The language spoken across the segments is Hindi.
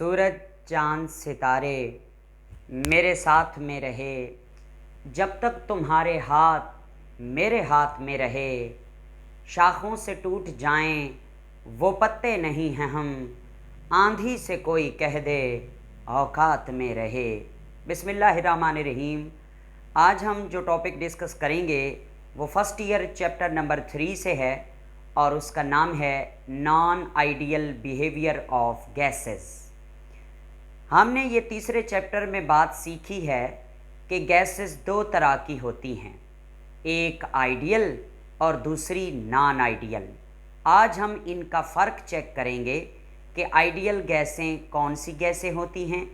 सूरज चाँद सितारे मेरे साथ में रहे, जब तक तुम्हारे हाथ मेरे हाथ में रहे। शाखों से टूट जाएं वो पत्ते नहीं हैं हम, आंधी से कोई कह दे औकात में रहे। बिस्मिल्लाहिर्रहमानिर्रहीम। आज हम जो टॉपिक डिस्कस करेंगे वो फर्स्ट ईयर चैप्टर नंबर 3 से है और उसका नाम है non ideal behaviour of gases. हमने ये तीसरे चैप्टर में बात सीखी है कि गैसेस दो तरह की होती हैं, एक आइडियल और दूसरी नॉन आइडियल। आज हम इनका फ़र्क चेक करेंगे कि आइडियल गैसें कौन सी गैसें होती हैं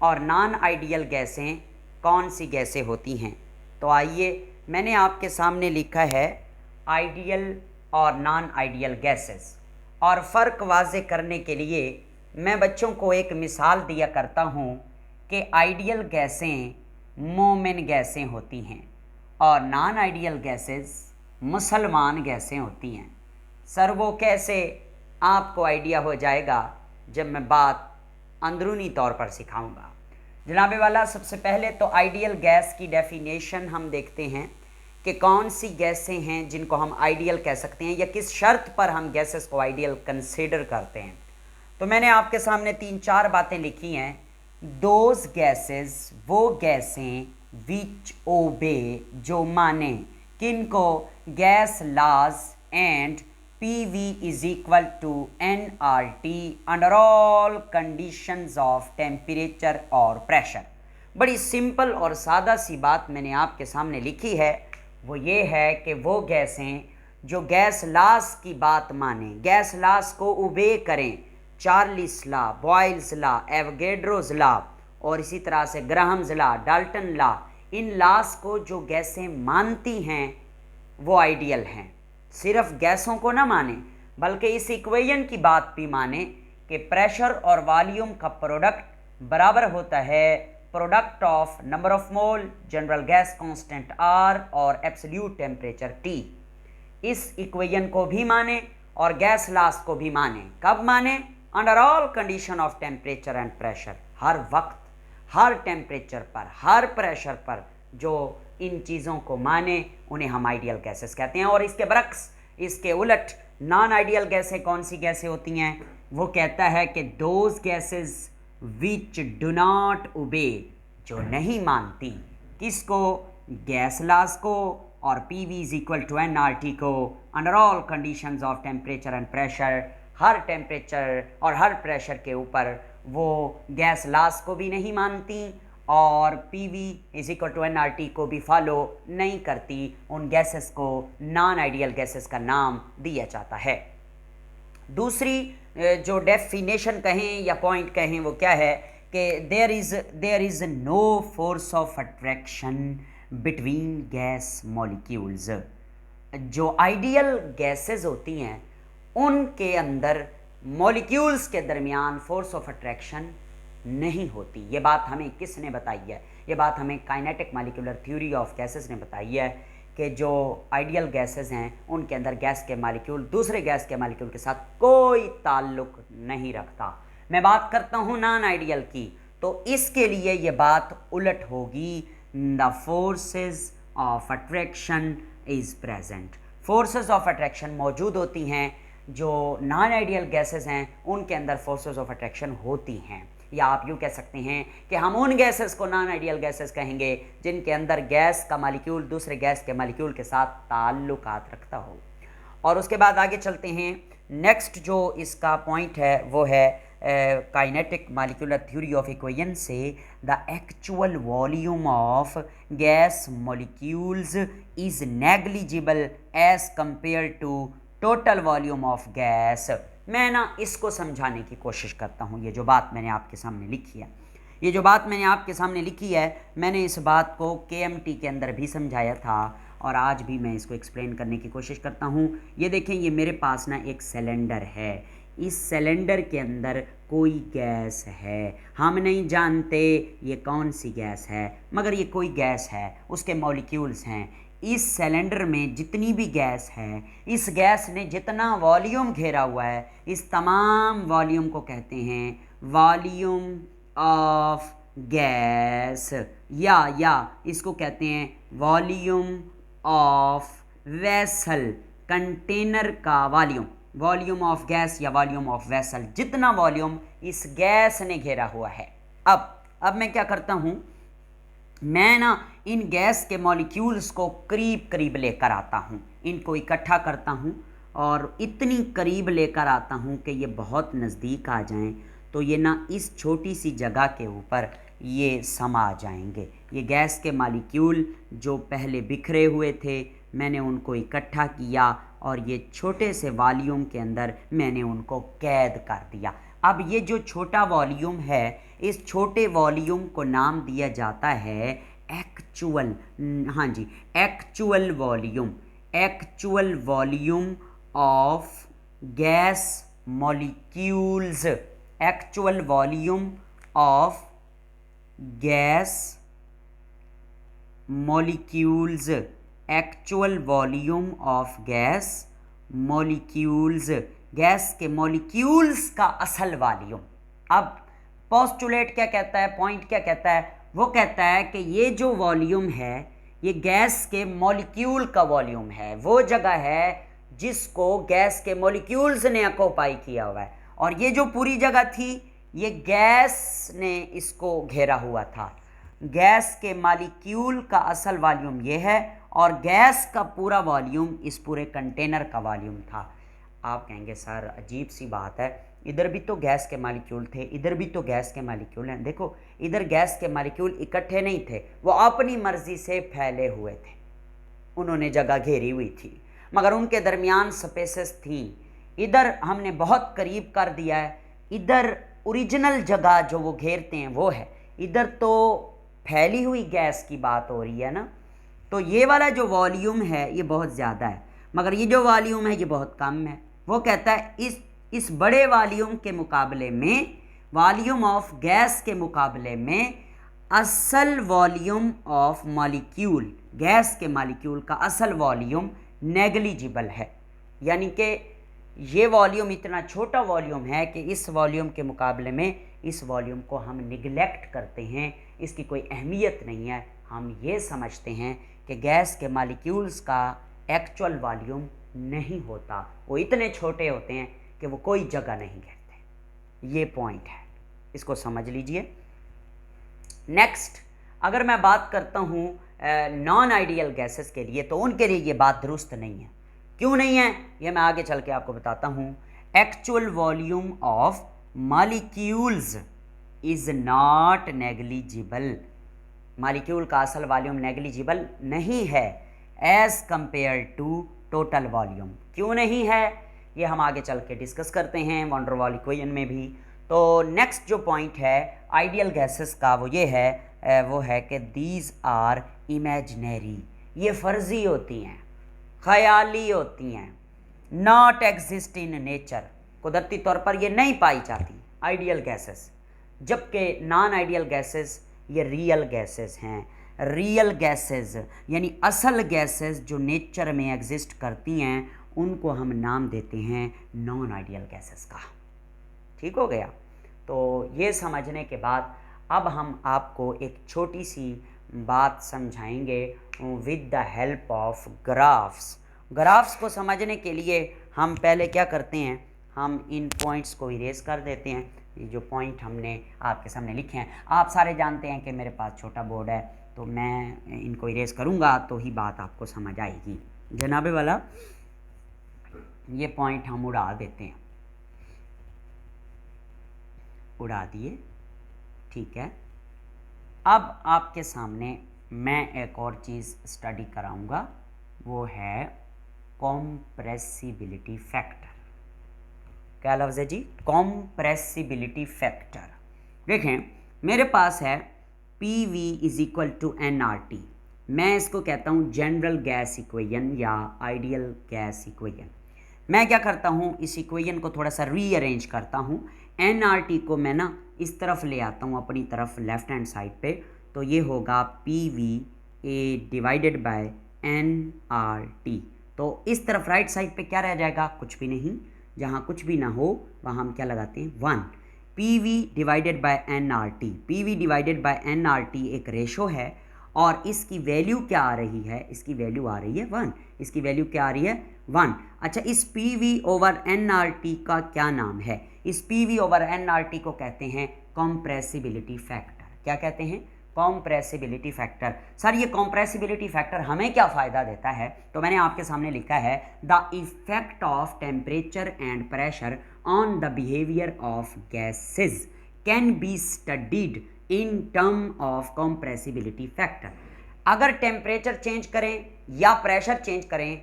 और नॉन आइडियल गैसें कौन सी गैसें होती हैं। तो आइए, मैंने आपके सामने लिखा है आइडियल और नॉन आइडियल गैसेस, और फ़र्क वाज़े करने के लिए मैं बच्चों को एक मिसाल दिया करता हूँ कि आइडियल गैसें मोमिन गैसें होती हैं और नॉन आइडियल गैसेस मुसलमान गैसें होती हैं। सर वो कैसे, आपको आइडिया हो जाएगा जब मैं बात अंदरूनी तौर पर सिखाऊंगा। जनाबे वाला, सबसे पहले तो आइडियल गैस की डेफिनेशन हम देखते हैं कि कौन सी गैसें हैं जिनको हम आइडियल कह सकते हैं या किस शर्त पर हम गैसेस को आइडियल कंसीडर करते हैं। तो मैंने आपके सामने 3-4 बातें लिखी हैं। दोज गैसेस, वो गैसें विच ओबे, जो माने किनको, gas laws and PV is equal to nRT under all conditions of temperature और प्रेशर। बड़ी सिंपल और सादा सी बात मैंने आपके सामने लिखी है, वो ये है कि वो गैसें जो गैस लॉज की बात माने, गैस लॉज को ओबे करें, Charles law, Boyle's law, Avogadro's law और इसी तरह से ग्राहम्स लॉ, डाल्टन लॉ, इन लॉज को जो गैसें मानती हैं वो आइडियल हैं। सिर्फ गैसों को ना माने बल्कि इस इक्वेशन की बात भी माने कि प्रेशर और वॉल्यूम का प्रोडक्ट बराबर होता है product of number of mole, general gas constant R और एब्सोल्यूट टेम्परेचर T। इस इक्वेशन को भी माने और गैस लॉज को भी माने। कब माने? Under all condition of temperature and pressure. हर वक्त, हर टेम्परेचर पर, हर प्रेशर पर जो इन चीज़ों को माने उन्हें हम आइडियल गैसेस कहते हैं। और इसके बरक्स, इसके उलट नॉन आइडियल गैसें कौन सी गैसें होती हैं? वो कहता है कि those gases which do not obey, जो नहीं मानती किसको, गैस लॉज को और PV is equal to nRT को under all conditions of temperature and pressure. हर टेम्परेचर और हर प्रेशर के ऊपर वो गैस लॉज को भी नहीं मानती और PV is equal to nRT को भी फॉलो नहीं करती। उन गैसेस को नॉन आइडियल गैसेस का नाम दिया जाता है। दूसरी जो डेफिनेशन कहें या पॉइंट कहें वो क्या है कि there is no force of attraction between gas molecules. जो आइडियल गैसेस होती हैं उनके अंदर मॉलिक्यूल्स के दरमियान फोर्स ऑफ अट्रैक्शन नहीं होती। ये बात हमें किसने बताई है? ये बात हमें kinetic molecular theory of gases ने बताई है कि जो आइडियल गैसेस हैं उनके अंदर गैस के मॉलिक्यूल दूसरे गैस के मॉलिक्यूल के साथ कोई ताल्लुक नहीं रखता। मैं बात करता हूँ नॉन आइडियल की, तो इसके लिए ये बात उलट होगी। The forces of attraction is present. Forces of attraction मौजूद होती हैं। जो नॉन आइडियल गैसेस हैं उनके अंदर फोर्सेस ऑफ अट्रैक्शन होती हैं, या आप यूँ कह सकते हैं कि हम उन गैसेस को नॉन आइडियल गैसेस कहेंगे जिनके अंदर गैस का मॉलिक्यूल दूसरे गैस के मॉलिक्यूल के साथ ताल्लुकात रखता हो। और उसके बाद आगे चलते हैं। नेक्स्ट जो इसका पॉइंट है वो है kinetic molecular theory of equation से the actual volume of gas molecules is negligible as compare to total volume of gas. मैं ना इसको समझाने की कोशिश करता हूँ। ये जो बात मैंने आपके सामने लिखी है, ये जो बात मैंने आपके सामने लिखी है, मैंने इस बात को KMT के अंदर भी समझाया था और आज भी मैं इसको एक्सप्लेन करने की कोशिश करता हूँ। ये देखें, ये मेरे पास ना एक सिलेंडर है। इस सिलेंडर के अंदर कोई गैस है, हम नहीं जानते ये कौन सी गैस है, मगर ये कोई गैस है, उसके मॉलिक्यूल्स हैं। इस सिलेंडर में जितनी भी गैस है, इस गैस ने जितना वॉल्यूम घेरा हुआ है, इस तमाम वॉल्यूम को कहते हैं वॉल्यूम ऑफ गैस, या इसको कहते हैं वॉल्यूम ऑफ वेसल, कंटेनर का वॉल्यूम, वॉल्यूम ऑफ गैस या वॉल्यूम ऑफ वेसल, जितना वॉल्यूम इस गैस ने घेरा हुआ है। अब मैं क्या करता हूँ, मैं ना इन गैस के मॉलिक्यूल्स को करीब करीब लेकर आता हूँ, इनको इकट्ठा करता हूँ और इतनी करीब लेकर आता हूँ कि ये बहुत नज़दीक आ जाएं, तो ये ना इस छोटी सी जगह के ऊपर ये समा जाएंगे। ये गैस के मॉलिक्यूल जो पहले बिखरे हुए थे, मैंने उनको इकट्ठा किया और ये छोटे से वॉल्यूम के अंदर मैंने उनको कैद कर दिया। अब ये जो छोटा वॉल्यूम है, इस छोटे वॉल्यूम को नाम दिया जाता है एक्चुअल, हाँ जी, actual volume, actual volume of gas molecules, actual volume of gas molecules, actual volume of gas molecules, gas के मॉलिक्यूल्स का असल वॉल्यूम। अब पोस्टुलेट क्या कहता है, पॉइंट क्या कहता है, वो कहता है कि ये जो वॉल्यूम है ये गैस के मॉलिक्यूल का वॉल्यूम है, वो जगह है जिसको गैस के मॉलिक्यूल्स ने ऑक्युपाई किया हुआ है, और ये जो पूरी जगह थी ये गैस ने इसको घेरा हुआ था। गैस के मॉलिक्यूल का असल वॉल्यूम ये है और गैस का पूरा वॉल्यूम इस पूरे कंटेनर का वॉल्यूम था। आप कहेंगे सर अजीब सी बात है, इधर भी तो गैस के मॉलिक्यूल थे, इधर भी तो गैस के मॉलिक्यूल हैं। देखो, इधर गैस के मॉलिक्यूल इकट्ठे नहीं थे, वो अपनी मर्जी से फैले हुए थे, उन्होंने जगह घेरी हुई थी, मगर उनके दरमियान स्पेसेस थी। इधर हमने बहुत करीब कर दिया है, इधर ओरिजिनल जगह जो वो घेरते हैं वो है, इधर तो फैली हुई गैस की बात हो रही है ना। तो ये वाला जो वॉल्यूम है ये बहुत ज़्यादा है, मगर ये जो वॉल्यूम है ये बहुत कम है। वो कहता है इस बड़े वॉल्यूम के मुकाबले में, वॉल्यूम ऑफ गैस के मुकाबले में असल वॉल्यूम ऑफ मॉलिक्यूल, गैस के मॉलिक्यूल का असल वॉल्यूम नेग्लिजिबल है, यानी कि ये वॉल्यूम इतना छोटा वॉल्यूम है कि इस वॉल्यूम के मुकाबले में इस वॉल्यूम को हम निगलेक्ट करते हैं, इसकी कोई अहमियत नहीं है। हम ये समझते हैं कि गैस के मॉलिक्यूल्स का एक्चुअल वॉल्यूम नहीं होता, वो इतने छोटे होते हैं कि वो कोई जगह नहीं घेरते। ये पॉइंट है, इसको समझ लीजिए। नेक्स्ट, अगर मैं बात करता हूँ नॉन आइडियल गैसेस के लिए, तो उनके लिए ये बात दुरुस्त नहीं है। क्यों नहीं है ये मैं आगे चल के आपको बताता हूँ। Actual volume of molecules is not negligible, molecule का असल वॉल्यूम नेग्लिजिबल नहीं है as compare to total volume. क्यों नहीं है ये हम आगे चल के डिस्कस करते हैं वॉन डेर वाल इक्वेशन में भी। तो नेक्स्ट जो पॉइंट है आइडियल गैसेस का वो ये है, वो है कि दीज आर इमेजिनरी, ये फ़र्जी होती हैं, ख़याली होती हैं, नॉट एग्जिस्ट इन नेचर, कुदरती तौर पर ये नहीं पाई जाती आइडियल गैसेस, जबकि नॉन आइडियल गैसेस ये रियल गैसेस हैं। रियल गैसेस यानी असल गैसेस जो नेचर में एग्जिस्ट करती हैं उनको हम नाम देते हैं नॉन आइडियल गैसेस का। ठीक हो गया। तो ये समझने के बाद अब हम आपको एक छोटी सी बात समझाएंगे with the help of graphs. Graphs को समझने के लिए हम पहले क्या करते हैं, हम इन पॉइंट्स को इरेज कर देते हैं। ये जो पॉइंट हमने आपके सामने लिखे हैं, आप सारे जानते हैं कि मेरे पास छोटा बोर्ड है, तो मैं इनको इरेज करूँगा तो ही बात आपको समझ आएगी। जनाबे वाला ये पॉइंट हम उड़ा देते हैं, उड़ा दिए, ठीक है। अब आपके सामने मैं एक और चीज़ स्टडी कराऊंगा, वो है कॉम्प्रेसिबिलिटी फैक्टर। क्या लफ्ज़ है जी? Compressibility factor. देखें मेरे पास है PV is equal to nRT, मैं इसको कहता हूँ जनरल गैस इक्वेशन या आइडियल गैस इक्वेशन। मैं क्या करता हूँ, इस इक्वेशन को थोड़ा सा रीअरेंज करता हूँ। nRT को मैं ना इस तरफ ले आता हूँ अपनी तरफ लेफ़्ट हैंड साइड पे, तो ये होगा PV A divided by nRT। तो इस तरफ राइट साइड पे क्या रह जाएगा, कुछ भी नहीं, जहाँ कुछ भी ना हो वहाँ हम क्या लगाते हैं 1। PV divided by nRT। PV divided by nRT एक रेशो है और इसकी वैल्यू क्या आ रही है, इसकी वैल्यू आ रही है 1। इसकी वैल्यू क्या आ रही है 1। अच्छा, इस PV ओवर nRT का क्या नाम है? इस PV ओवर nRT को कहते हैं कॉम्प्रेसिबिलिटी फैक्टर। क्या कहते हैं? Compressibility factor. सर ये कॉम्प्रेसिबिलिटी फैक्टर हमें क्या फ़ायदा देता है? तो मैंने आपके सामने लिखा है the effect of temperature and pressure on the behaviour of gases can be studied in term of compressibility factor. अगर टेम्परेचर चेंज करें या प्रेशर चेंज करें,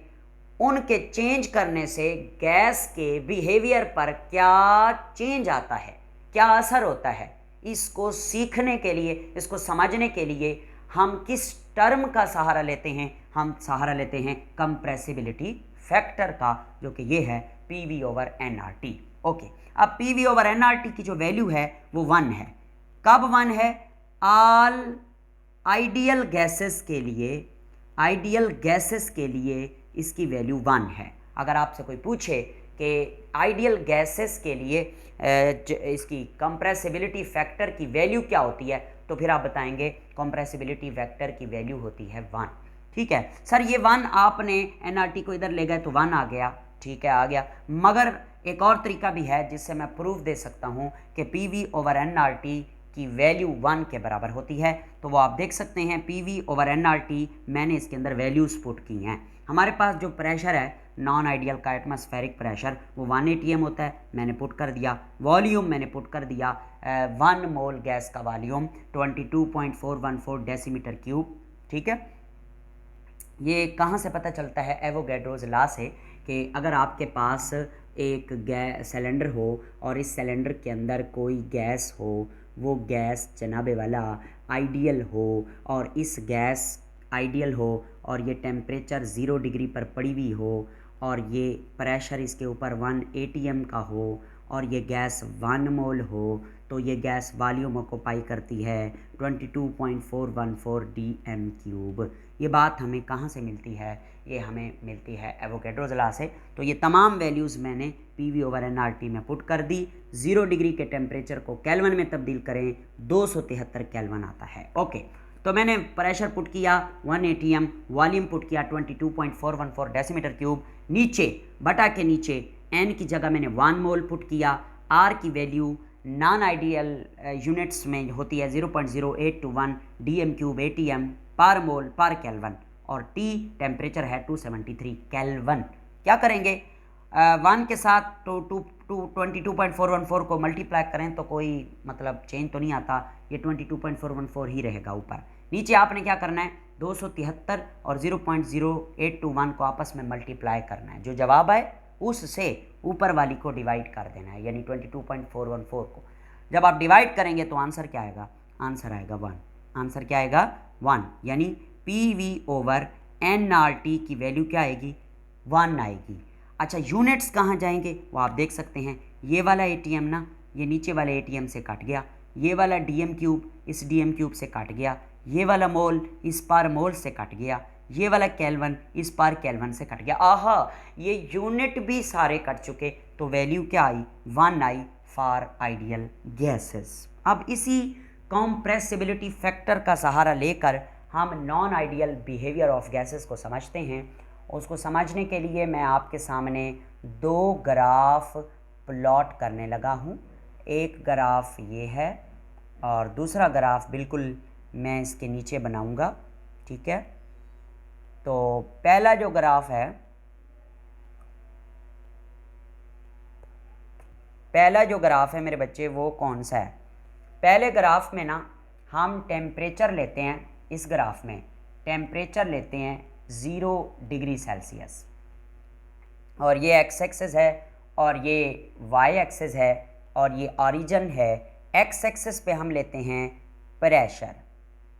उनके चेंज करने से गैस के बिहेवियर पर क्या चेंज आता है, क्या असर होता है, इसको सीखने के लिए, इसको समझने के लिए हम किस टर्म का सहारा लेते हैं? हम सहारा लेते हैं कंप्रेसिबिलिटी फैक्टर का, जो कि ये है PV ओवर nRT। ओके, अब PV ओवर nRT की जो वैल्यू है वो 1 है। कब 1 है? ऑल आइडियल गैसेस के लिए, आइडियल गैसेस के लिए इसकी वैल्यू 1 है। अगर आपसे कोई पूछे कि आइडियल गैसेस के लिए इसकी कंप्रेसिबिलिटी फैक्टर की वैल्यू क्या होती है, तो फिर आप बताएंगे कंप्रेसिबिलिटी फैक्टर की वैल्यू होती है 1। ठीक है सर, ये 1 आपने nRT को इधर ले गए तो 1 आ गया, ठीक है आ गया। मगर एक और तरीका भी है जिससे मैं प्रूफ दे सकता हूँ कि PV ओवर nRT की वैल्यू 1 के बराबर होती है। तो वो आप देख सकते हैं PV ओवर nRT, मैंने इसके अंदर वैल्यूज़ पुट की हैं। हमारे पास जो प्रेशर है नॉन आइडियल का एटमॉस्फेरिक प्रेशर वो 1 atm होता है, मैंने पुट कर दिया। वॉल्यूम मैंने पुट कर दिया 1 मोल गैस का वॉल्यूम 22.414 डेसीमीटर क्यूब। ठीक है, ये कहाँ से पता चलता है? एवोगैड्रोज लॉ से, कि अगर आपके पास एक सिलेंडर हो और इस सिलेंडर के अंदर कोई गैस हो, वो गैस जनाबे वाला आइडियल हो और इस गैस आइडियल हो और ये टेम्परेचर 0 डिग्री पर पड़ी हुई हो और ये प्रेशर इसके ऊपर 1 atm का हो और ये गैस 1 मोल हो, तो ये गैस वॉल्यूम ऑक्यूपाई करती है 22.414 dm क्यूब। ये बात हमें कहाँ से मिलती है? ये हमें मिलती है एवोगैड्रोज लॉ से। तो ये तमाम वैल्यूज़ मैंने PV ओवर nRT में पुट कर दी। 0 डिग्री के टेम्परेचर को केल्विन में तब्दील करें 273 केल्विन आता है। ओके, तो मैंने प्रेशर पुट किया 1 atm, वॉल्यूम पुट किया 22.414 डेसीमीटर क्यूब, नीचे बटा के नीचे n की जगह मैंने 1 मोल पुट किया। R की वैल्यू नॉन आइडियल यूनिट्स में होती है 0.0821 dm क्यूब atm पर मोल पर केल्विन और T टेम्परेचर है 273 केल्विन। क्या करेंगे? 1 के साथ 22.414 को मल्टीप्लाई करें तो कोई मतलब चेंज तो नहीं आता, ये 22.414 ही रहेगा ऊपर। नीचे आपने क्या करना है? 273 और 0.0821 को आपस में मल्टीप्लाई करना है, जो जवाब आए उससे ऊपर वाली को डिवाइड कर देना है, यानी 22.414 को जब आप डिवाइड करेंगे तो आंसर क्या आएगा? आंसर आएगा 1। आंसर क्या आएगा? 1, यानी PV ओवर nRT की वैल्यू क्या आएगी? 1 आएगी। अच्छा, यूनिट्स कहाँ जाएंगे वो आप देख सकते हैं। ये वाला atm ना, ये नीचे वाले atm से कट गया, ये वाला dm क्यूब इस dm क्यूब से कट गया, ये वाला मोल इस पर मोल से कट गया, ये वाला केल्विन इस पर केल्विन से कट गया। आहा, ये यूनिट भी सारे कट चुके, तो वैल्यू क्या आई? 1 आई फॉर आइडियल गैसेस। अब इसी कॉम्प्रेसिबिलिटी फैक्टर का सहारा लेकर हम non ideal behaviour of gases को समझते हैं। उसको समझने के लिए मैं आपके सामने 2 ग्राफ प्लॉट करने लगा हूँ। एक ग्राफ ये है और दूसरा ग्राफ बिल्कुल मैं इसके नीचे बनाऊँगा। ठीक है, तो पहला जो ग्राफ है, मेरे बच्चे वो कौन सा है? पहले ग्राफ में ना हम टेम्परेचर लेते हैं, इस ग्राफ में टेम्परेचर लेते हैं 0 डिग्री सेल्सियस और ये एक्स एक्सिस है और ये वाई एक्सिस है और ये ओरिजिन है। एक्स एक्सिस पे हम लेते हैं प्रेशर।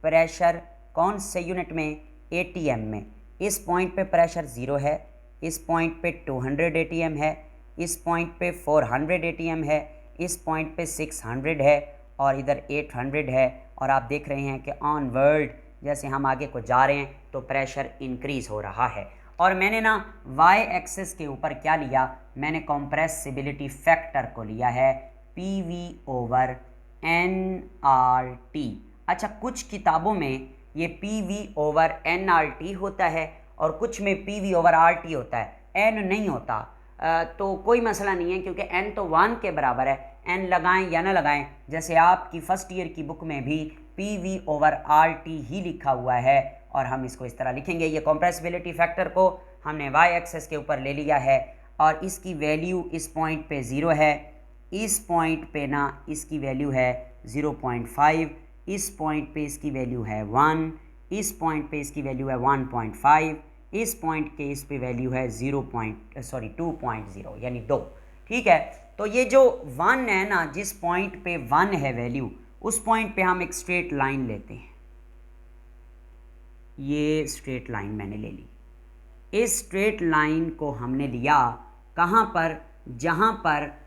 प्रेशर कौन से यूनिट में? atm में। इस पॉइंट पे प्रेशर 0 है, इस पॉइंट पे 200 atm है, इस पॉइंट पे 400 atm है, इस पॉइंट पे 600 है और इधर 800 है। और आप देख रहे हैं कि ऑन वर्ल्ड जैसे हम आगे को जा रहे हैं तो प्रेशर इंक्रीज़ हो रहा है। और मैंने ना वाई एक्सिस के ऊपर क्या लिया? मैंने कॉम्प्रेसिबिलिटी फैक्टर को लिया है PV/nRT। अच्छा, कुछ किताबों में ये PV/nRT होता है और कुछ में PV/RT होता है, n नहीं होता। तो कोई मसला नहीं है, क्योंकि n तो 1 के बराबर है, n लगाएं या ना लगाएं। जैसे आपकी फर्स्ट ईयर की बुक में भी PV/RT ही लिखा हुआ है और हम इसको इस तरह लिखेंगे। ये कंप्रेसिबिलिटी फैक्टर को हमने y एक्सेस के ऊपर ले लिया है और इसकी वैल्यू इस पॉइंट पे 0 है, इस पॉइंट पे ना इसकी वैल्यू है 0.5, इस पॉइंट पे इसकी वैल्यू है 1, इस पॉइंट पे इसकी वैल्यू है 1.5, इस पॉइंट के इस पे वैल्यू है 2.0 यानी 2। ठीक है, तो ये जो 1 है ना, जिस पॉइंट पे 1 है वैल्यू, उस पॉइंट पे हम एक स्ट्रेट लाइन लेते हैं। ये स्ट्रेट लाइन मैंने ले ली। इस स्ट्रेट लाइन को हमने लिया कहाँ पर? जहाँ पर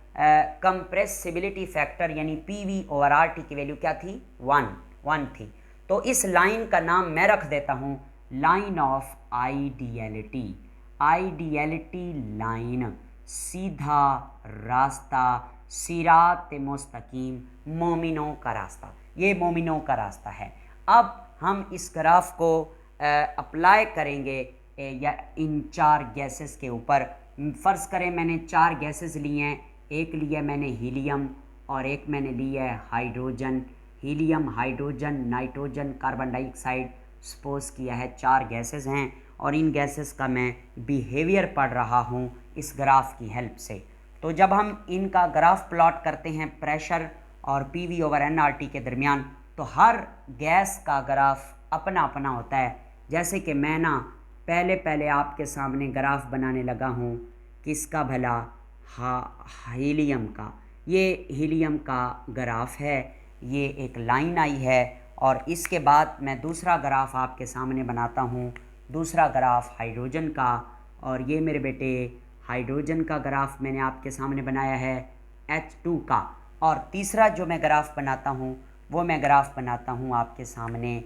कंप्रेसिबिलिटी फैक्टर यानी PV/RT की वैल्यू क्या थी? 1 थी। तो इस लाइन का नाम मैं रख देता हूँ line of ideality. Ideality line, सीधा रास्ता, सिरात मुस्तकीम, मोमिनों का रास्ता। ये मोमिनों का रास्ता है। अब हम इस ग्राफ को अप्लाई करेंगे या इन 4 गैसेस के ऊपर। फ़र्ज़ करें मैंने 4 गैसेस लिए हैं, एक लिया मैंने हीलियम और एक मैंने लिया है hydrogen. Helium, hydrogen, nitrogen, carbon dioxide suppose किया है, 4 गैसेस हैं और इन गैसेस का मैं बिहेवियर पढ़ रहा हूँ इस ग्राफ की हेल्प से। तो जब हम इनका ग्राफ प्लॉट करते हैं प्रेशर और PV/nRT के दरमियान, तो हर गैस का ग्राफ अपना अपना होता है। जैसे कि मैं ना पहले आपके सामने ग्राफ बनाने लगा हूँ, किसका भला? हीलियम का। ये हीलियम का ग्राफ है, ये एक लाइन आई है और इसके बाद मैं दूसरा ग्राफ आपके सामने बनाता हूँ, दूसरा ग्राफ हाइड्रोजन का। और ये मेरे बेटे हाइड्रोजन का ग्राफ मैंने आपके सामने बनाया है H2 का। और तीसरा जो मैं ग्राफ बनाता हूँ वो मैं ग्राफ बनाता हूँ आपके सामने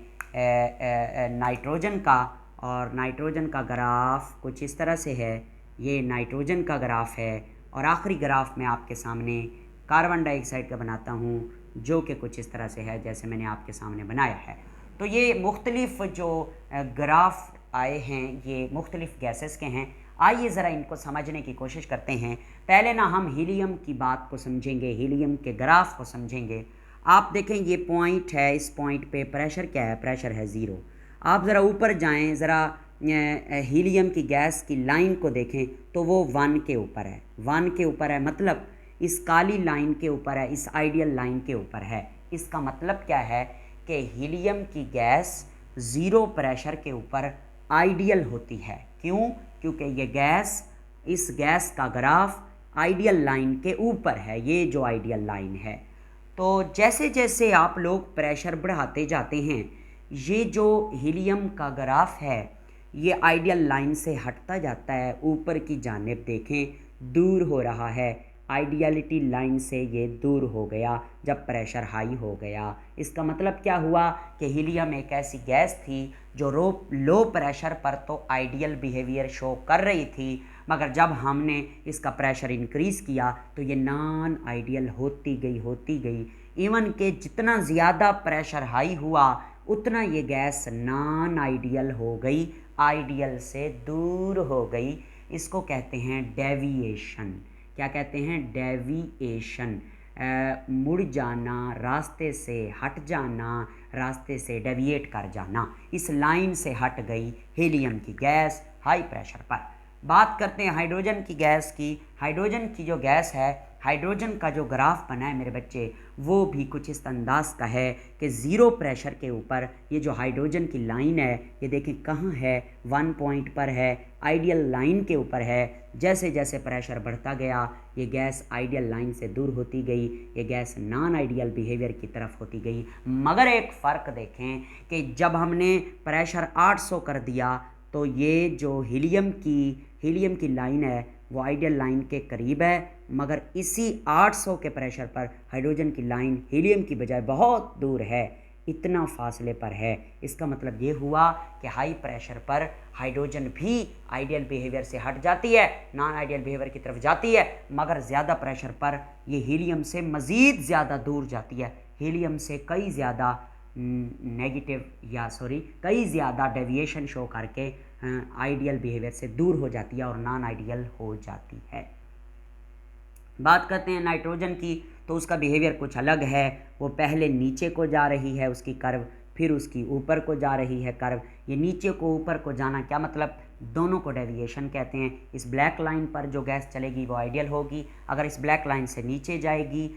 नाइट्रोजन का। और नाइट्रोजन का ग्राफ कुछ इस तरह से है, ये नाइट्रोजन का ग्राफ है। और आखिरी ग्राफ मैं आपके सामने कार्बन डाइऑक्साइड का बनाता हूँ, जो कि कुछ इस तरह से है जैसे मैंने आपके सामने बनाया है। तो ये मुख्तलिफ़ जो ग्राफ आए हैं ये मुख्तलिफ़ गैसेस के हैं। आइए ज़रा इनको समझने की कोशिश करते हैं। पहले ना हम हीलियम की बात को समझेंगे, हीलियम के ग्राफ को समझेंगे। आप देखें ये पॉइंट है, इस पॉइंट पे प्रेशर क्या है? प्रेशर है 0। आप ज़रा ऊपर जाएं, ज़रा हीलियम की गैस की लाइन को देखें तो वो 1 के ऊपर है। 1 के ऊपर है मतलब इस काली लाइन के ऊपर है, इस आइडियल लाइन के ऊपर है। इसका मतलब क्या है कि हीलियम की गैस 0 प्रेशर के ऊपर आइडियल होती है। क्यों? क्योंकि ये गैस, इस गैस का ग्राफ आइडियल लाइन के ऊपर है, ये जो आइडियल लाइन है। तो जैसे जैसे आप लोग प्रेशर बढ़ाते जाते हैं, ये जो हीलियम का ग्राफ है ये आइडियल लाइन से हटता जाता है, ऊपर की जानिब देखें दूर हो रहा है। आइडियलिटी लाइन से ये दूर हो गया जब प्रेशर हाई हो गया। इसका मतलब क्या हुआ कि हीलियम एक ऐसी गैस थी जो लो प्रेशर पर तो आइडियल बिहेवियर शो कर रही थी, मगर जब हमने इसका प्रेशर इंक्रीज़ किया तो ये नॉन आइडियल होती गई। इवन के जितना ज़्यादा प्रेशर हाई हुआ उतना ये गैस नॉन आइडियल हो गई, आइडियल से दूर हो गई। इसको कहते हैं डेविएशन। क्या कहते हैं? डेविएशन। मुड़ जाना, रास्ते से हट जाना, रास्ते से डेविएट कर जाना। इस लाइन से हट गई हीलियम की गैस हाई प्रेशर पर। बात करते हैं हाइड्रोजन की गैस की। हाइड्रोजन की जो गैस है, हाइड्रोजन का जो ग्राफ बना है मेरे बच्चे, वो भी कुछ इस अंदाज का है कि 0 प्रेशर के ऊपर ये जो हाइड्रोजन की लाइन है, ये देखें कहाँ है? 1 पॉइंट पर है, आइडियल लाइन के ऊपर है। जैसे जैसे प्रेशर बढ़ता गया ये गैस आइडियल लाइन से दूर होती गई, ये गैस नॉन आइडियल बिहेवियर की तरफ होती गई। मगर एक फ़र्क देखें कि जब हमने प्रेशर 800 कर दिया तो ये जो हीलियम की लाइन है वो आइडियल लाइन के करीब है, मगर इसी 800 के प्रेशर पर हाइड्रोजन की लाइन हीलियम की बजाय बहुत दूर है। इतना फासले पर है। इसका मतलब ये हुआ कि हाई प्रेशर पर हाइड्रोजन भी आइडियल बिहेवियर से हट जाती है, नॉन आइडियल बिहेवियर की तरफ जाती है, मगर ज़्यादा प्रेशर पर ये हीलियम से मज़ीद ज़्यादा दूर जाती है, हीलियम से कई ज़्यादा कई ज़्यादा डेविएशन शो करके आइडियल बिहेवियर से दूर हो जाती है और नॉन आइडियल हो जाती है। बात करते हैं नाइट्रोजन की, तो उसका बिहेवियर कुछ अलग है। वो पहले नीचे को जा रही है उसकी कर्व, फिर उसकी ऊपर को जा रही है कर्व। ये नीचे को ऊपर को जाना क्या मतलब, दोनों को डेविएशन कहते हैं। इस ब्लैक लाइन पर जो गैस चलेगी वो आइडियल होगी, अगर इस ब्लैक लाइन से नीचे जाएगी,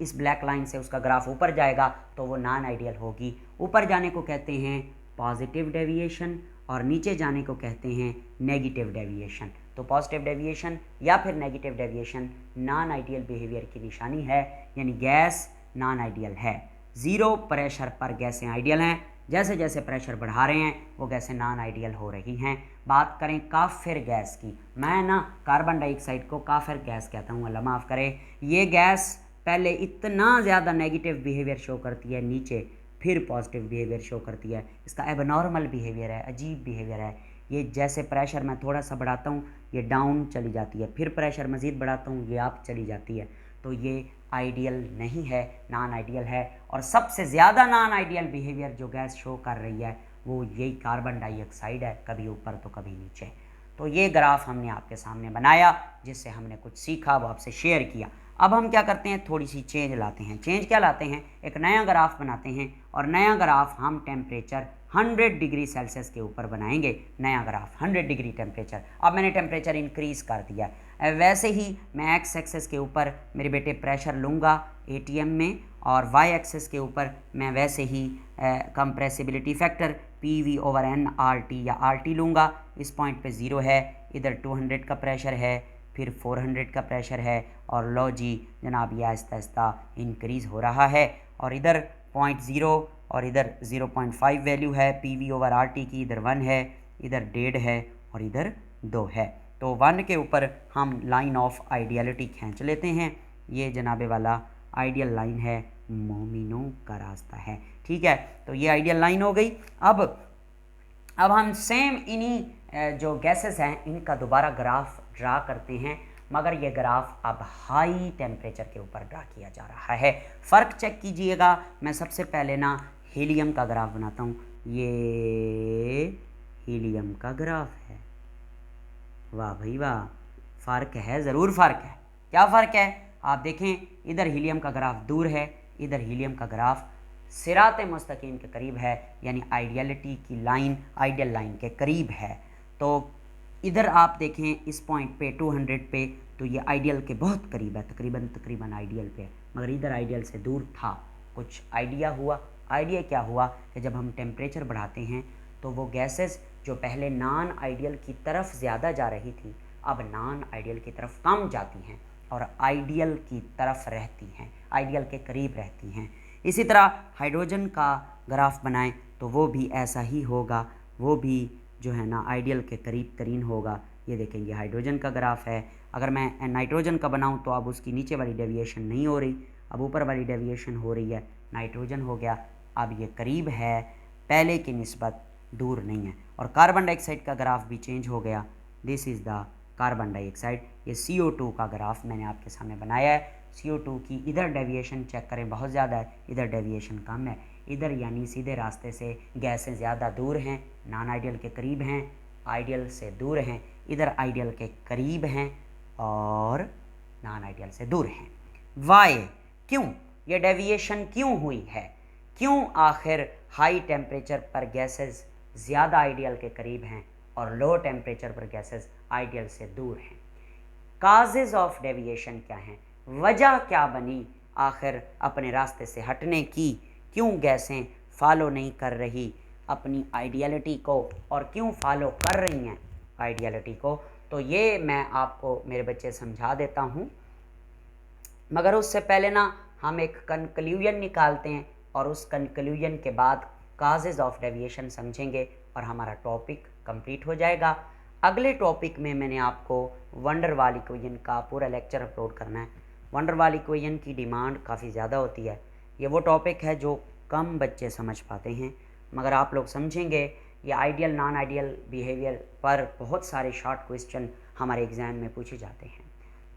इस ब्लैक लाइन से उसका ग्राफ ऊपर जाएगा तो वो नॉन आइडियल होगी। ऊपर जाने को कहते हैं पॉजिटिव डेविएशन और नीचे जाने को कहते हैं नेगेटिव डेविएशन। तो पॉजिटिव डेविएशन या फिर negative deviation non ideal behaviour की निशानी है, यानी गैस नॉन आइडियल है। ज़ीरो प्रेशर पर गैसें आइडियल हैं, जैसे जैसे प्रेशर बढ़ा रहे हैं वो गैसें नॉन आइडियल हो रही हैं। बात करें काफिर गैस की, मैं ना कार्बन डाइऑक्साइड को काफिर गैस कहता हूँ, अल्लाह माफ़ करे। ये गैस पहले इतना ज़्यादा नेगेटिव बिहेवियर शो करती है नीचे, फिर पॉजिटिव बिहेवियर शो करती है। इसका एबनॉर्मल बिहेवियर है, अजीब बिहेवियर है। ये जैसे प्रेशर मैं थोड़ा सा बढ़ाता हूँ ये डाउन चली जाती है, फिर प्रेशर मज़ीद बढ़ाता हूँ ये अप चली जाती है। तो ये आइडियल नहीं है, नॉन आइडियल है। और सबसे ज़्यादा नॉन आइडियल बिहेवियर जो गैस शो कर रही है वो यही कार्बन डाइऑक्साइड है, कभी ऊपर तो कभी नीचे। तो ये ग्राफ हमने आपके सामने बनाया, जिससे हमने कुछ सीखा वो आपसे शेयर किया। अब हम क्या करते हैं, थोड़ी सी चेंज लाते हैं। चेंज क्या लाते हैं, एक नया ग्राफ बनाते हैं और नया ग्राफ हम टेम्परेचर 100 डिग्री सेल्सियस के ऊपर बनाएंगे। नया ग्राफ 100 डिग्री टेम्परेचर। अब मैंने टेम्परेचर इंक्रीज़ कर दिया है। वैसे ही मैं एक्स एक्सेस के ऊपर मेरे बेटे प्रेशर लूँगा एटीएम में, और वाई एक्सेस के ऊपर मैं वैसे ही कंप्रेसिबिलिटी फैक्टर PV/N RT या RT लूँगा। इस पॉइंट पे 0 है, इधर 200 का प्रेशर है, फिर 400 का प्रेशर है, और लो जी जनाब ये आहिस्ता आहिस्ता इंक्रीज़ हो रहा है। और इधर 0.0 और इधर 0.5 वैल्यू है PV/RT की, इधर 1 है, इधर 1.5 है और इधर 2 है। तो 1 के ऊपर हम लाइन ऑफ आइडियलिटी खींच लेते हैं। ये जनाबे वाला आइडियल लाइन है, मोमिनो का रास्ता है। ठीक है, तो ये आइडियल लाइन हो गई। अब हम सेम इन्हीं जो गैसेस हैं इनका दोबारा ग्राफ ड्रा करते हैं, मगर ये ग्राफ अब हाई टेम्परेचर के ऊपर ड्रा किया जा रहा है। फ़र्क चेक कीजिएगा। मैं सबसे पहले ना हीलियम का ग्राफ बनाता हूँ। ये हीलियम का ग्राफ है। वाह भाई वाह, फ़र्क है, ज़रूर फ़र्क है। क्या फ़र्क है आप देखें, इधर हीलियम का ग्राफ दूर है, इधर हीलियम का ग्राफ सिरात मुस्तकीम के करीब है, यानी आइडियलिटी की लाइन आइडियल लाइन के करीब है। तो इधर आप देखें इस पॉइंट पे 200 पे, तो ये आइडियल के बहुत करीब है, तकरीबन आइडियल पे है, मगर इधर आइडियल से दूर था। कुछ आइडिया हुआ। आइडिया क्या हुआ कि जब हम टेम्परेचर बढ़ाते हैं तो वो गैसेस जो पहले नॉन आइडियल की तरफ ज़्यादा जा रही थी अब नॉन आइडियल की तरफ कम जाती हैं और आइडियल की तरफ रहती हैं, आइडियल के करीब रहती हैं। इसी तरह हाइड्रोजन का ग्राफ बनाएं तो वो भी ऐसा ही होगा, वो भी जो है ना आइडियल के करीब तरीन होगा। ये देखेंगे हाइड्रोजन का ग्राफ है। अगर मैं नाइट्रोजन का बनाऊं तो अब उसकी नीचे वाली डेविएशन नहीं हो रही, अब ऊपर वाली डेविएशन हो रही है। नाइट्रोजन हो गया, अब ये करीब है, पहले की निस्बत दूर नहीं है। और कार्बन डाइऑक्साइड का ग्राफ भी चेंज हो गया। This is the carbon dioxide. ये CO2 का ग्राफ मैंने आपके सामने बनाया है। CO2 की इधर डेविएशन चेक करें, बहुत ज़्यादा है, इधर डेविएशन कम है। इधर यानी सीधे रास्ते से गैसें ज़्यादा दूर हैं, नॉन आइडियल के करीब हैं, आइडियल से दूर हैं। इधर आइडियल के करीब हैं और नॉन आइडियल से दूर हैं। वाई, क्यों ये डेविएशन क्यों हुई है, क्यों आखिर हाई टेम्परेचर पर गैसेस ज़्यादा आइडियल के करीब हैं और लो टेम्परेचर पर गैसेस आइडियल से दूर हैं। काजेज़ ऑफ डेविएशन क्या हैं, वजह क्या बनी आखिर अपने रास्ते से हटने की, क्यों गैसें फॉलो नहीं कर रही अपनी आइडियलिटी को और क्यों फॉलो कर रही हैं आइडियलिटी को। तो ये मैं आपको मेरे बच्चे समझा देता हूँ, मगर उससे पहले ना हम एक कंक्लूजन निकालते हैं और उस कंक्लूजन के बाद काजेज़ ऑफ डेविएशन समझेंगे और हमारा टॉपिक कंप्लीट हो जाएगा। अगले टॉपिक में मैंने आपको वंडर वाल इक्वेशन का पूरा लेक्चर अपलोड करना है। वंडर वाल इक्वेशन की डिमांड काफ़ी ज़्यादा होती है। ये वो टॉपिक है जो कम बच्चे समझ पाते हैं, मगर आप लोग समझेंगे। ये आइडियल नॉन आइडियल बिहेवियर पर बहुत सारे शॉर्ट क्वेश्चन हमारे एग्ज़ाम में पूछे जाते हैं।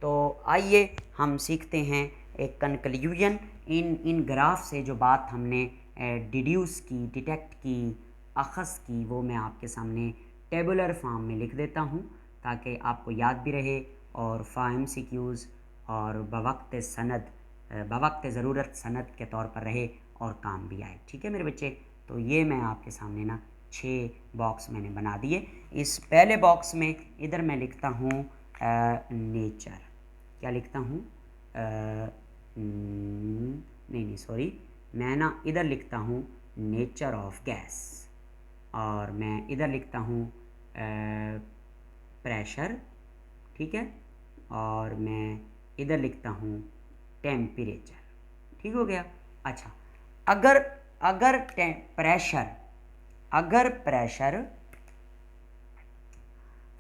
तो आइए हम सीखते हैं एक कंक्लूजन इन ग्राफ से। जो बात हमने डिड्यूस की, डिटेक्ट की, अखज़ की, वो मैं आपके सामने टेबुलर फॉर्म में लिख देता हूँ ताकि आपको याद भी रहे और MCQs और बवक्त ज़रूरत सनद के तौर पर रहे और काम भी आए। ठीक है मेरे बच्चे, तो ये मैं आपके सामने ना 6 बॉक्स मैंने बना दिए। इस पहले बॉक्स में इधर मैं लिखता हूँ नेचर। क्या लिखता हूँ? नहीं सॉरी, मैं ना इधर लिखता हूँ नेचर ऑफ गैस, और मैं इधर लिखता हूँ प्रेशर। ठीक है, और मैं इधर लिखता हूँ टेम्परेचर। ठीक हो गया। अच्छा, अगर प्रेशर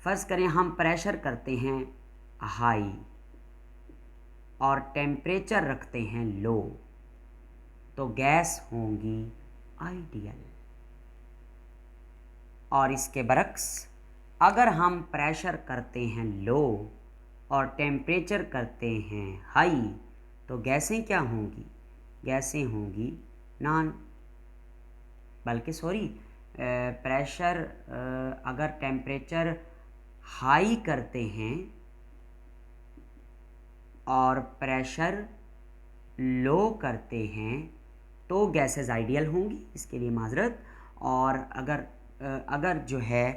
फर्ज करें हम प्रेशर करते हैं हाई और टेम्परेचर रखते हैं लो, तो गैस होंगी आइडियल। और इसके बरक्स, अगर हम प्रेशर करते हैं लो और टेम्परेचर करते हैं हाई, तो गैसें क्या होंगी? गैसें होंगी नॉन, बल्कि सॉरी, प्रेशर अगर टेम्परेचर हाई करते हैं और प्रेशर लो करते हैं तो गैसेस आइडियल होंगी, इसके लिए माजरत। और अगर जो है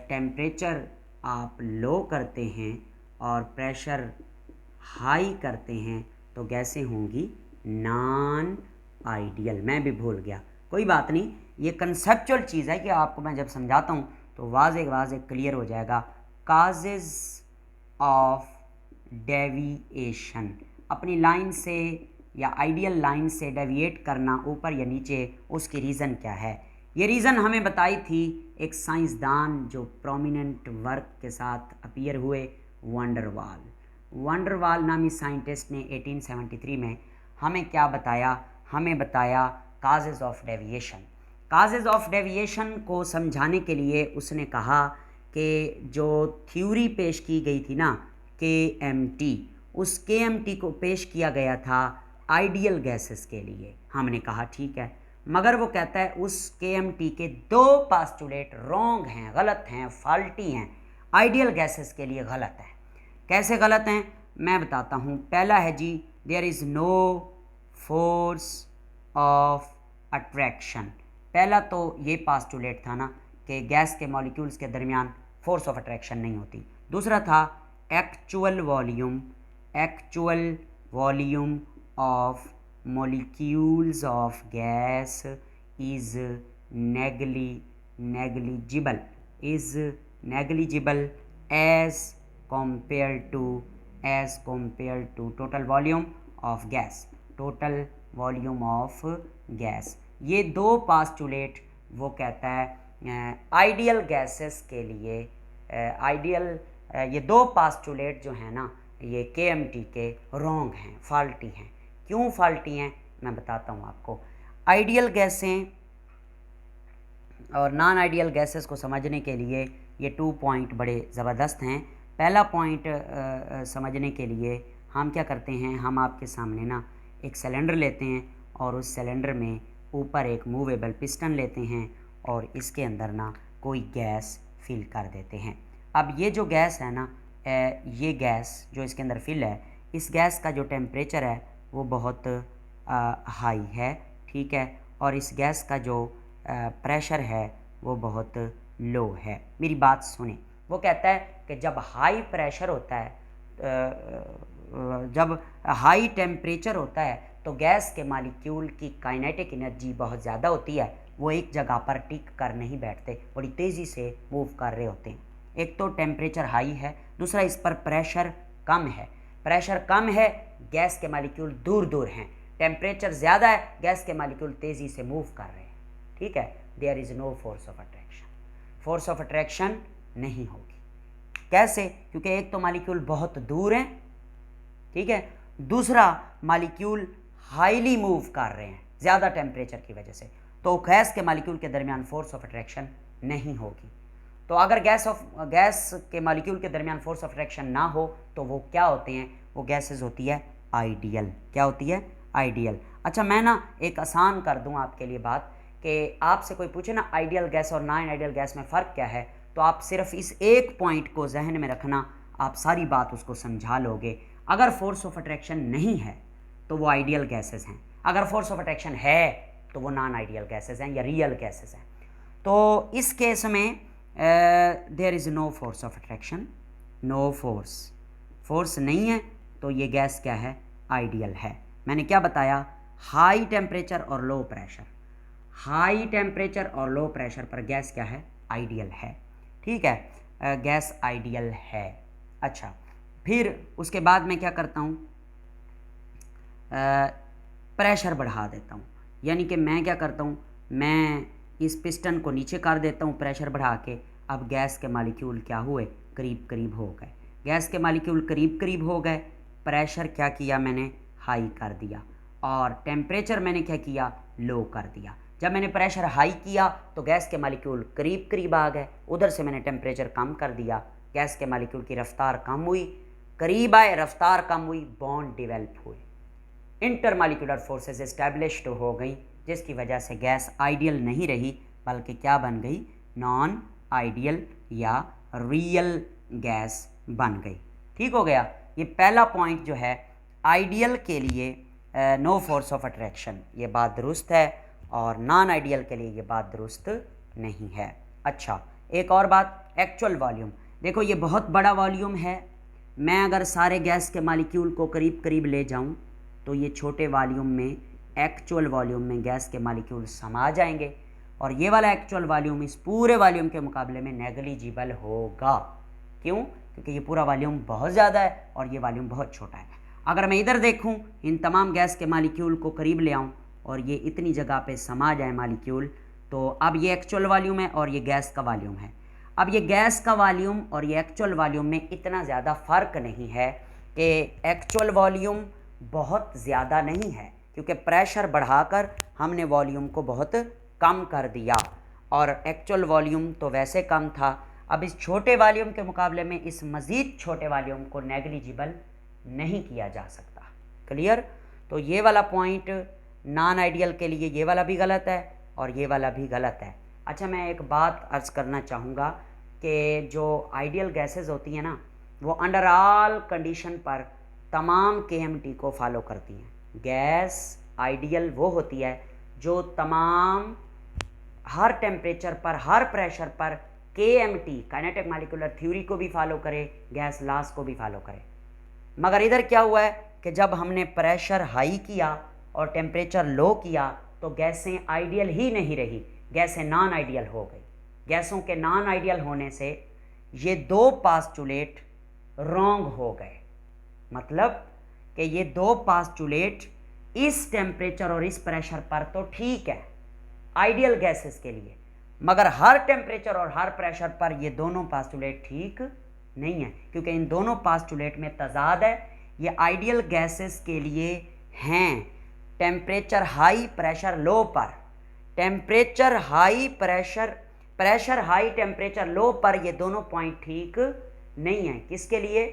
टेम्परेचर आप लो करते हैं और प्रेशर हाई करते हैं तो गैसें होंगी नॉन आइडियल। मैं भी भूल गया, कोई बात नहीं, ये कंसेप्चुअल चीज़ है कि आपको मैं जब समझाता हूँ तो वाज़े क्लियर हो जाएगा। काजेज़ ऑफ डेविएशन, अपनी लाइन से या आइडियल लाइन से डेविएट करना ऊपर या नीचे, उसकी रीज़न क्या है? ये रीज़न हमें बताई थी एक साइंसदान जो प्रोमिनेंट वर्क के साथ अपीयर हुए, वंडर वाल नामी साइंटिस्ट ने 1873 में हमें क्या बताया? हमें बताया causes of deviation. Causes of deviation को समझाने के लिए उसने कहा कि जो थ्योरी पेश की गई थी ना KMT, उस KMT को पेश किया गया था आइडियल गैसेस के लिए। हमने कहा ठीक है, मगर वो कहता है उस KMT के 2 पास्टुलेट रॉन्ग हैं, गलत हैं, फॉल्टी हैं, आइडियल गैसेस के लिए गलत है। कैसे गलत हैं मैं बताता हूँ। पहला है जी, there is no force of attraction. पहला तो ये पास्टुलेट था ना कि गैस के मॉलिक्यूल्स के दरमियान फोर्स ऑफ अट्रैक्शन नहीं होती। दूसरा था actual volume of molecules of gas is negligible as compared to total volume of gas। ये 2 पास्टुलेट वो कहता है आइडियल गैसेस के लिए, ये 2 पास्टुलेट जो है ना ये KMT के रॉन्ग हैं, फॉल्टी हैं। क्यों फॉल्टी हैं मैं बताता हूँ आपको। आइडियल गैसें और नॉन आइडियल गैसेस को समझने के लिए ये 2 पॉइंट बड़े ज़बरदस्त हैं। पहला पॉइंट समझने के लिए हम क्या करते हैं, हम आपके सामने ना एक सिलेंडर लेते हैं और उस सिलेंडर में ऊपर एक मूवेबल पिस्टन लेते हैं और इसके अंदर ना कोई गैस फिल कर देते हैं। अब ये जो गैस है ना, ये गैस जो इसके अंदर फिल है, इस गैस का जो टेम्परेचर है वो बहुत हाई है, ठीक है, और इस गैस का जो प्रेशर है वो बहुत लो है। मेरी बात सुने, वो कहता है कि जब हाई प्रेशर होता है, जब हाई टेम्परेचर होता है तो गैस के मॉलिक्यूल की काइनेटिक एनर्जी बहुत ज़्यादा होती है, वो एक जगह पर टिक कर नहीं बैठते, बड़ी तेज़ी से मूव कर रहे होते हैं। एक तो टेम्परेचर हाई है, दूसरा इस पर प्रेशर कम है। प्रेशर कम है, गैस के मॉलिक्यूल दूर दूर हैं। टेम्परेचर ज़्यादा है, गैस के मॉलिक्यूल तेज़ी से मूव कर रहे हैं, ठीक है। There is no force of attraction, force of attraction नहीं होगी। कैसे? क्योंकि एक तो मॉलिक्यूल बहुत दूर है, ठीक है, दूसरा मॉलिक्यूल हाईली मूव कर रहे हैं, ज़्यादा टेम्परेचर की वजह से, तो गैस के मालिक्यूल के दरमियान फोर्स ऑफ अट्रैक्शन नहीं होगी। तो अगर गैस के मालिक्यूल के दरमियान फोर्स ऑफ अट्रैक्शन ना हो तो वो क्या होते हैं, वो गैसेज होती है आइडियल। क्या होती है? आइडियल। अच्छा, मैं ना एक आसान कर दूं आपके लिए बात, कि आपसे कोई पूछे ना आइडियल गैस और नॉन आइडियल गैस में फ़र्क क्या है, तो आप सिर्फ इस एक पॉइंट को जहन में रखना, आप सारी बात उसको समझा लोगे। अगर फोर्स ऑफ अट्रैक्शन नहीं है तो वो आइडियल गैसेस हैं, अगर फोर्स ऑफ अट्रैक्शन है तो वो नॉन आइडियल गैसेस हैं या रियल गैसेस हैं। तो इस केस में there is no force of attraction, no force नहीं है, तो ये गैस क्या है? आइडियल है। मैंने क्या बताया? हाई टेम्परेचर और लो प्रेशर, हाई टेम्परेचर और लो प्रेशर पर गैस क्या है? आइडियल है। ठीक है, गैस आइडियल है। अच्छा, फिर उसके बाद मैं क्या करता हूँ? प्रेशर बढ़ा देता हूँ, यानी कि मैं क्या करता हूँ, मैं इस पिस्टन को नीचे कर देता हूँ प्रेशर बढ़ा के। अब गैस के मालिक्यूल क्या हुए? करीब करीब हो गए। गैस के मालिक्यूल करीब करीब हो गए, प्रेशर क्या किया मैंने? हाई कर दिया, और टेम्परेचर मैंने क्या किया? लो कर दिया। जब मैंने प्रेशर हाई किया तो गैस के मालिक्यूल करीब करीब आ गए, उधर से मैंने टेम्परेचर कम कर दिया, गैस के मालिक्यूल की रफ्तार कम हुई, करीब आए, रफ्तार कम हुई, बॉन्ड डिवेल्प हुए, इंटरमालिक्यूलर फोर्सेस इस्टेब्लिश्ड हो गई, जिसकी वजह से गैस आइडियल नहीं रही बल्कि क्या बन गई? नॉन आइडियल या रियल गैस बन गई। ठीक हो गया। ये पहला पॉइंट जो है आइडियल के लिए नो फोर्स ऑफ अट्रैक्शन, ये बात दुरुस्त है, और नॉन आइडियल के लिए ये बात दुरुस्त नहीं है। अच्छा, एक और बात, एक्चुअल वॉल्यूम। देखो ये बहुत बड़ा वॉल्यूम है, मैं अगर सारे गैस के मालिक्यूल को करीब करीब ले जाऊं तो ये छोटे वॉल्यूम में, एक्चुअल वॉल्यूम में गैस के मालिक्यूल समा जाएंगे, और ये वाला एक्चुअल वॉल्यूम इस पूरे वॉल्यूम के मुकाबले में नेग्लिजिबल होगा। क्यों? क्योंकि ये पूरा वॉल्यूम बहुत ज़्यादा है और ये वॉल्यूम बहुत छोटा है। अगर मैं इधर देखूं, इन तमाम गैस के मालिक्यूल को करीब ले आऊं और ये इतनी जगह पे समा जाए मालिक्यूल, तो अब ये एक्चुअल वॉल्यूम है और ये गैस का वॉल्यूम है। अब ये गैस का वॉल्यूम और ये एक्चुअल वॉल्यूम में इतना ज़्यादा फ़र्क नहीं है कि एक्चुअल वॉल्यूम बहुत ज़्यादा नहीं है, क्योंकि प्रेशर बढ़ाकर हमने वॉल्यूम को बहुत कम कर दिया, और एक्चुअल वॉल्यूम तो वैसे कम था। अब इस छोटे वॉल्यूम के मुकाबले में इस मज़ीद छोटे वॉल्यूम को नेग्लिजिबल नहीं किया जा सकता। क्लियर? तो ये वाला पॉइंट नॉन आइडियल के लिए ये वाला भी गलत है और ये वाला भी गलत है। अच्छा, मैं एक बात अर्ज़ करना चाहूँगा कि जो आइडियल गैसेस होती हैं ना, वो अंडर ऑल कंडीशन पर तमाम KMT को फॉलो करती हैं। गैस आइडियल वो होती है जो तमाम हर टेम्परेचर पर, हर प्रेशर पर KMT, काइनेटिक मॉलिक्यूलर थ्योरी को भी फॉलो करे, गैस लॉस को भी फॉलो करे। मगर इधर क्या हुआ है कि जब हमने प्रेशर हाई किया और टेम्परेचर लो किया तो गैसें आइडियल ही नहीं रही, गैसें नॉन आइडियल हो गई। गैसों के नॉन आइडियल होने से ये दो पास्टुलेट रॉन्ग हो गए, मतलब कि ये दो पास्टुलेट इस टेम्परेचर और इस प्रेशर पर तो ठीक है आइडियल गैसेस के लिए, मगर हर टेम्परेचर और हर प्रेशर पर ये दोनों पास्टुलेट ठीक नहीं है, क्योंकि इन दोनों पास्टुलेट में तजाद है। ये आइडियल गैसेस के लिए हैं टेम्परेचर हाई प्रेशर लो पर, temperature high pressure high temperature low पर ये दोनों पॉइंट ठीक नहीं है। किसके लिए?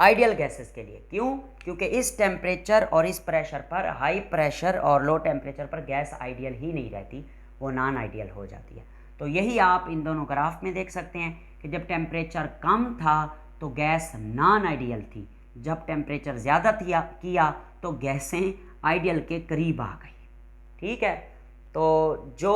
आइडियल गैसेस के लिए। क्यों? क्योंकि इस टेम्परेचर और इस प्रेशर पर, हाई प्रेशर और लो टेम्परेचर पर गैस आइडियल ही नहीं रहती, वो नॉन आइडियल हो जाती है। तो यही आप इन दोनों ग्राफ में देख सकते हैं कि जब टेम्परेचर कम था तो गैस नॉन आइडियल थी, जब टेम्परेचर ज़्यादा किया तो गैसें आइडियल के करीब आ गई। ठीक है, तो जो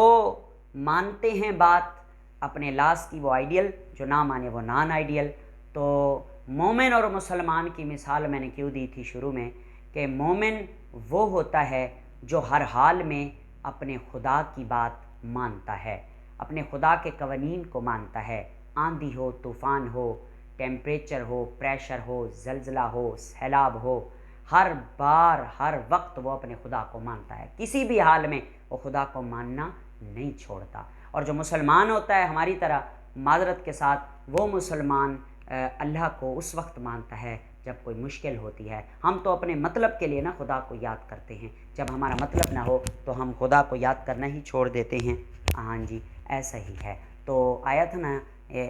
मानते हैं बात अपने लाश की वो आइडियल, जो ना माने वो नॉन आइडियल। तो मोमिन और मुसलमान की मिसाल मैंने क्यों दी थी शुरू में, कि मोमिन वो होता है जो हर हाल में अपने खुदा की बात मानता है, अपने खुदा के कवानीन को मानता है। आंधी हो, तूफ़ान हो, टेम्परेचर हो, प्रेशर हो, ज़लज़ला हो, सैलाब हो, हर बार हर वक्त वो अपने खुदा को मानता है, किसी भी हाल में वो खुदा को मानना नहीं छोड़ता। और जो मुसलमान होता है हमारी तरह, माजरत के साथ, वो मुसलमान अल्लाह को उस वक्त मानता है जब कोई मुश्किल होती है। हम तो अपने मतलब के लिए ना खुदा को याद करते हैं, जब हमारा मतलब ना हो तो हम खुदा को याद करना ही छोड़ देते हैं। हाँ जी, ऐसा ही है। तो आया था ना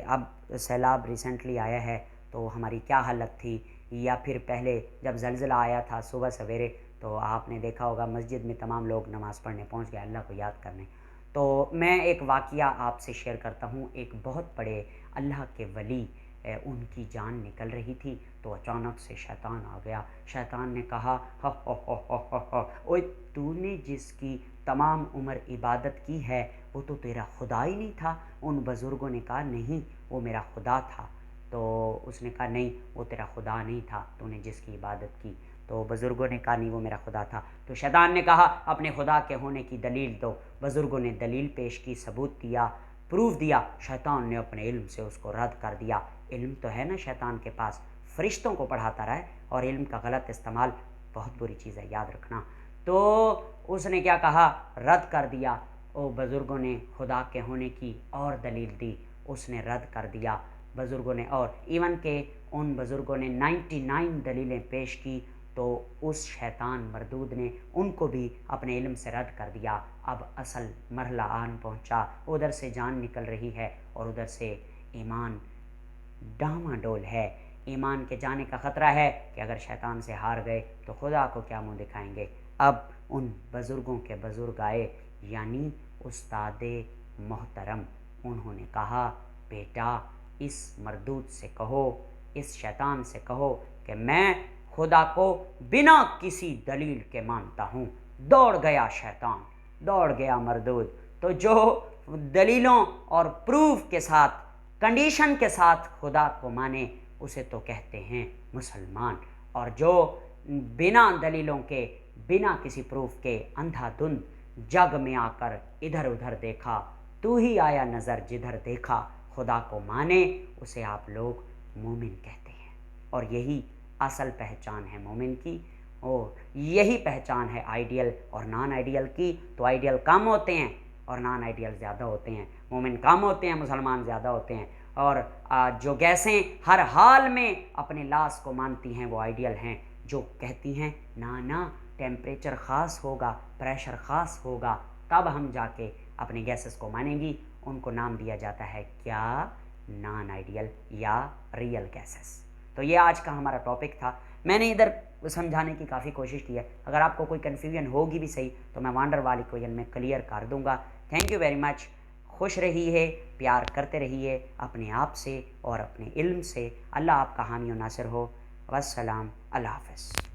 अब सैलाब रिसेंटली आया है, तो हमारी क्या हालत थी, या फिर पहले जब ज़लज़ला आया था सुबह सवेरे, तो आपने देखा होगा मस्जिद में तमाम लोग नमाज़ पढ़ने पहुंच गए, अल्लाह को याद करने। तो मैं एक वाक़या आपसे शेयर करता हूँ। एक बहुत बड़े अल्लाह के वली, उनकी जान निकल रही थी, तो अचानक से शैतान आ गया। शैतान ने कहा, ह ह ओए, तूने जिसकी तमाम उम्र इबादत की है वो तो तेरा खुदा ही नहीं था। उन बुज़ुर्गों ने कहा, नहीं, वो मेरा खुदा था। तो उसने कहा, नहीं, वो तेरा खुदा नहीं था, तूने जिसकी इबादत की। तो बुज़ुर्गों ने कहा, नहीं, वो मेरा खुदा था। तो शैतान ने कहा, अपने खुदा के होने की दलील दो। बुज़ुर्गों ने दलील पेश की, सबूत दिया, प्रूफ दिया। शैतान ने अपने इल्म से उसको रद्द कर दिया। इल्म तो है ना शैतान के पास, फरिश्तों को पढ़ाता रहा है, और इल्म का गलत इस्तेमाल बहुत बुरी चीज़ है, याद रखना। तो उसने क्या कहा, रद्द कर दिया। ओ बुज़ुर्गों ने खुदा के होने की और दलील दी, उसने रद्द कर दिया बुज़ुर्गों ने। और इवन के उन बुज़ुर्गों ने 99 दलीलें पेश की, तो उस शैतान मरदूद ने उनको भी अपने इल्म से रद्द कर दिया। अब असल मरहला आन पहुंचा, उधर से जान निकल रही है और उधर से ईमान डामाडोल है। ईमान के जाने का ख़तरा है कि अगर शैतान से हार गए तो खुदा को क्या मुंह दिखाएंगे। अब उन बुज़ुर्गों के बुज़ुर्ग आए, यानी उस्ताद मोहतरम। उन्होंने कहा, बेटा, इस मरदूद से कहो, इस शैतान से कहो कि मैं खुदा को बिना किसी दलील के मानता हूँ। दौड़ गया शैतान, दौड़ गया मरदूद। तो जो दलीलों और प्रूफ के साथ, कंडीशन के साथ खुदा को माने, उसे तो कहते हैं मुसलमान। और जो बिना दलीलों के, बिना किसी प्रूफ के अंधाधुंध जग में आकर इधर उधर देखा, तू ही आया नज़र जिधर देखा, खुदा को माने, उसे आप लोग मोमिन कहते हैं। और यही असल पहचान है मोमिन की, और यही पहचान है आइडियल और नॉन आइडियल की। तो आइडियल कम होते हैं और नॉन आइडियल ज़्यादा होते हैं। मोमिन कम होते हैं, मुसलमान ज़्यादा होते हैं। और जो गैसें हर हाल में अपने लाश को मानती हैं वो आइडियल हैं। जो कहती हैं ना टेम्परेचर ख़ास होगा, प्रेशर ख़ास होगा, तब हम जाके अपने गैसेस को मानेंगी, उनको नाम दिया जाता है क्या, नॉन आइडियल या रियल गैसेस। तो ये आज का हमारा टॉपिक था। मैंने इधर समझाने की काफ़ी कोशिश की है। अगर आपको कोई कन्फ्यूजन होगी भी सही तो मैं वांडर वाली क्वेश्चन में क्लियर कर दूंगा। Thank you very much. खुश रहिए, प्यार करते रहिए अपने आप से और अपने इल्म से। अल्लाह आपका हामी और नासिर हो। वस्सलाम, अल्लाह हाफ़िज़।